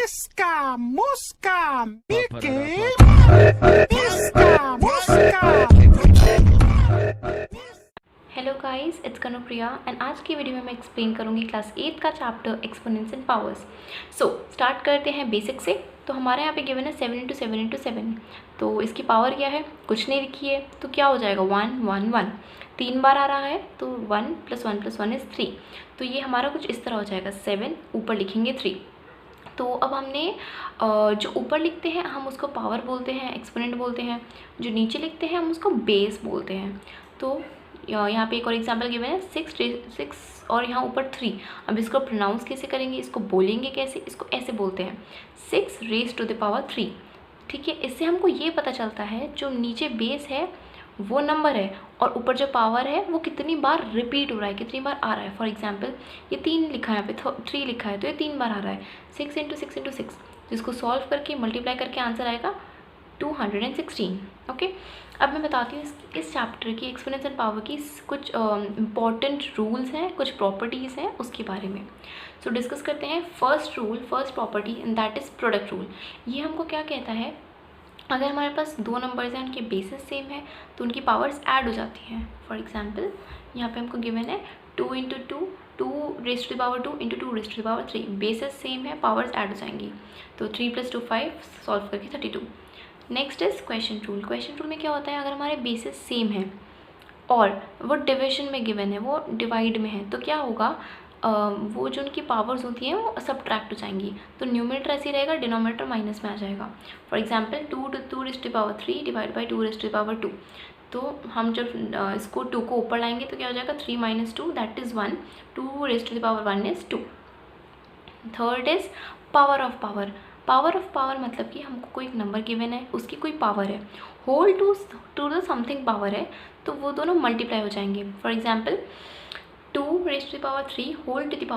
Miska, Muska, Mickey, Miska, Muska. Hello guys, it's Kanupriya and आज की video में मैं एक्सप्लेन करूंगी क्लास 8 का chapter exponents and powers. So start करते हैं बेसिक से। तो हमारे यहाँ पे गिवन है 7 × 7 × 7। तो इसकी पावर क्या है, कुछ नहीं लिखी है, तो क्या हो जाएगा 1 1 1। 3 बार आ रहा है तो 1 + 1 + 1 = 3। तो ये हमारा कुछ इस तरह हो जाएगा, 7 ऊपर लिखेंगे 3। तो अब हमने जो ऊपर लिखते हैं हम उसको पावर बोलते हैं, एक्सपोनेंट बोलते हैं। जो नीचे लिखते हैं हम उसको बेस बोलते हैं। तो यहाँ पे एक और एग्जांपल गिवन है 6 और यहाँ ऊपर 3। अब इसको प्रोनाउंस कैसे करेंगे, इसको बोलेंगे कैसे, इसको ऐसे बोलते हैं 6 raised to the power 3। ठीक है, इससे हमको ये पता चलता है जो नीचे बेस है वो नंबर है और ऊपर जो पावर है वो कितनी बार रिपीट हो रहा है, कितनी बार आ रहा है। फॉर एग्जांपल ये 3 लिखा है, यहाँ पे 3 लिखा है, तो ये 3 बार आ रहा है। 6 × 6 × 6, जिसको सॉल्व करके मल्टीप्लाई करके आंसर आएगा 216। ओके, अब मैं बताती हूँ इस चैप्टर की एक्सपोनेंट्स एंड पावर की कुछ इंपॉर्टेंट रूल्स हैं, कुछ प्रॉपर्टीज़ हैं, उसके बारे में। सो डिस्कस करते हैं। First rule, first property, and that is product rule. ये हमको क्या कहता है, अगर हमारे पास दो नंबर्स हैं, उनके बेसिस सेम है तो उनकी पावर्स ऐड हो जाती हैं। फॉर एग्जांपल यहाँ पे हमको गिवन है 2 × 2, 2 raised to the power 2 × 2 raised to the power 3। Basis same है, पावर्स ऐड हो जाएंगी। तो 3 + 2 5, सॉल्व करके 32। Next is question rule. Question rule में क्या होता है, अगर हमारे बेसिस सेम है और वो डिविजन में गिवन है, वो डिवाइड में है, तो क्या होगा, वो जो उनकी पावर्स होती हैं वो सब्ट्रैक्ट हो जाएंगी। तो न्यूमरेटर ऐसे ही रहेगा, डिनोमिनेटर माइनस में आ जाएगा। For example 2 raised to the power 3 divide by 2 raised to the power 2। तो हम जब इसको 2 को ऊपर लाएंगे तो क्या हो जाएगा, 3 - 2 that is 1। 2 raised to the power 1 is 2। Third is power of power. Power of power मतलब कि हमको कोई एक नंबर गिवन है, उसकी कोई पावर है, whole to the something power है, तो वो दोनों मल्टीप्लाई हो जाएंगे। For example 2 raised to the power 3 whole to the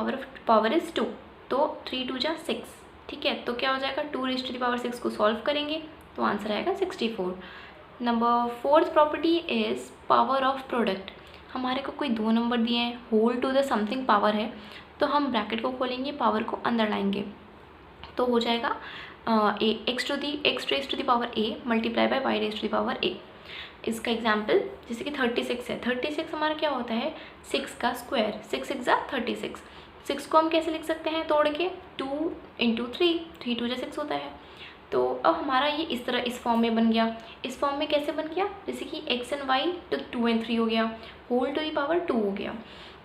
power is 2। तो 3 × 2 = 6। ठीक है, तो क्या हो जाएगा, 2 raised to the power 6 को सॉल्व करेंगे तो आंसर आएगा 64। Number fourth property is power of product. हमारे को कोई दो नंबर दिए हैं, whole to the something power है, तो हम ब्रैकेट को खोलेंगे, पावर को अंदर लाएंगे, तो हो जाएगा x raised to the power a multiply by y raised to the power a। इसका एग्जाम्पल जैसे कि 36 है। 36 हमारा क्या होता है, 6 का स्क्वायर, 6 × 6 = 36। 6 को हम कैसे लिख सकते हैं तोड़ के, 2 × 3, 3 × 2 = 6 होता है। तो अब हमारा ये इस तरह इस फॉर्म में बन गया। इस फॉर्म में कैसे बन गया, जैसे कि x and y तो 2 and 3 हो गया, होल टू द पावर 2 हो गया।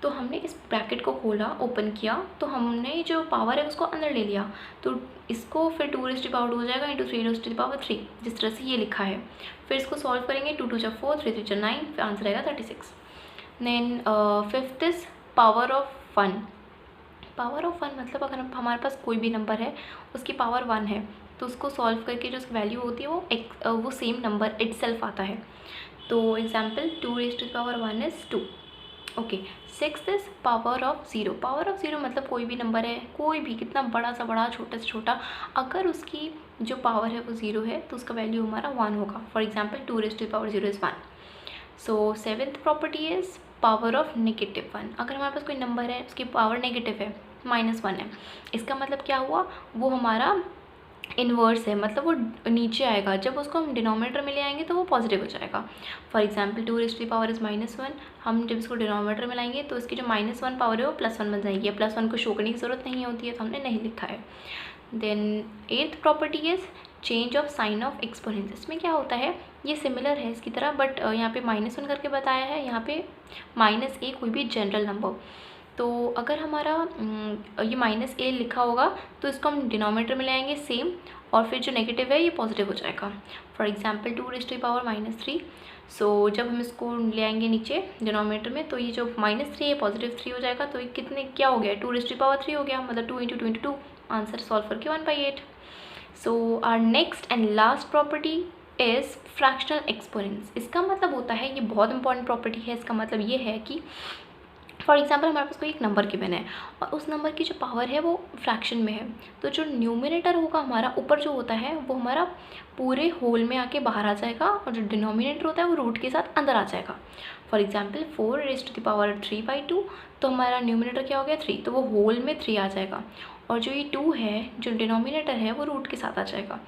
तो हमने इस ब्रैकेट को खोला, ओपन किया, तो हमने जो पावर है उसको अंदर ले लिया, तो इसको फिर 2 raised to the power 2 हो जाएगा × 3 raised to the power 3, जिस तरह से ये लिखा है। फिर इसको सॉल्व करेंगे, 2 × 2 = 4, 3 × 3 = 9, फिर आंसर आएगा 36। Then fifth is power of 1। Power of 1 मतलब अगर हमारे पास कोई भी नंबर है, उसकी पावर 1 है, तो उसको सॉल्व करके जो उसकी वैल्यू होती है वो सेम नंबर इटसेल्फ आता है। तो example 2 raised to the power 1 is 2। Okay, sixth is power of 0। Power of 0 मतलब कोई भी नंबर है, कोई भी, कितना बड़ा सा बड़ा, छोटा से छोटा, अगर उसकी जो पावर है वो 0 है तो उसका वैल्यू हमारा 1 होगा। For example 2 raised to the power 0 is 1। So seventh property is power of -1। अगर हमारे पास कोई नंबर है, उसकी पावर नेगेटिव है, -1 है, इसका मतलब क्या हुआ, वो हमारा इन्वर्स है, मतलब वो नीचे आएगा। जब उसको हम डिनोमिनेटर में ले आएंगे तो वो पॉजिटिव हो जाएगा। For example 2 raised to the power is -1, हम जब इसको डिनोमिनेटर में लाएंगे तो इसकी जो -1 पावर है वो +1 बन जाएगी। +1 को शो करने की ज़रूरत नहीं होती है, तो हमने नहीं लिखा है। Then eighth property is change of sign of exponents. इसमें क्या होता है, ये सिमिलर है इसकी तरह, बट यहाँ पे -1 करके बताया है, यहाँ पे -a कोई भी जनरल नंबर। तो अगर हमारा ये -a लिखा होगा तो इसको हम डिनोमिनेटर में ले आएंगे सेम, और फिर जो नेगेटिव है ये पॉजिटिव हो जाएगा। For example 2 raised to the power -3। सो जब हम इसको ले आएंगे नीचे डिनोमिनेटर में, तो ये जो -3 है पॉजिटिव 3 हो जाएगा। तो ये कितने क्या हो गया, 2 raised to the power 3 हो गया, मतलब 2 × 2 × 2, आंसर सॉल्व करके 1/8। So our next and last property is fractional exponents. इसका मतलब होता है, ये बहुत इंपॉर्टेंट प्रॉपर्टी है, इसका मतलब ये है कि फॉर एग्जांपल हमारे पास कोई एक नंबर गिवन है और उस नंबर की जो पावर है वो फ्रैक्शन में है, तो जो न्यूमरेटर होगा हमारा ऊपर जो होता है वो हमारा पूरे होल में आके बाहर आ जाएगा, और जो डिनोमिनेटर होता है वो रूट के साथ अंदर आ जाएगा। For example 4 raised to the power 3/2, तो हमारा न्यूमरेटर क्या हो गया 3, तो वो होल में 3 आ जाएगा। और जो ये 2 है, जो डिनोमिनेटर है वो रूट के साथ आ जाएगा।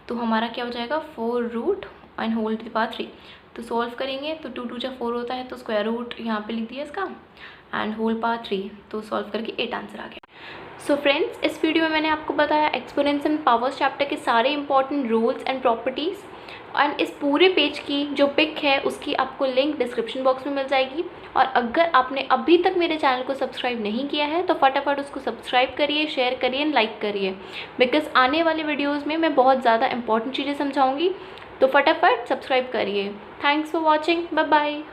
तो हमारा क्या हो जाएगा 4 root and whole to the power 3। तो सॉल्व करेंगे तो 2 2 4 होता है, तो स्क्वायर रूट यहाँ पे लिख दिया इसका एंड होल पावर 3, तो सॉल्व करके 8 आंसर आ गया। सो फ्रेंड्स, इस वीडियो में मैंने आपको बताया एक्सपोनेंट्स एंड पावर्स चैप्टर के सारे important rules and properties, and इस पूरे पेज की जो पिक है उसकी आपको लिंक डिस्क्रिप्शन बॉक्स में मिल जाएगी। और अगर आपने अभी तक मेरे चैनल को सब्सक्राइब नहीं किया है तो फटाफट उसको सब्सक्राइब करिए, शेयर करिए एंड लाइक करिए, बिकॉज आने वाले वीडियोज़ में मैं बहुत ज़्यादा इंपॉर्टेंट चीज़ें समझाऊँगी। तो फटाफट सब्सक्राइब करिए। Thanks for watching, bye bye.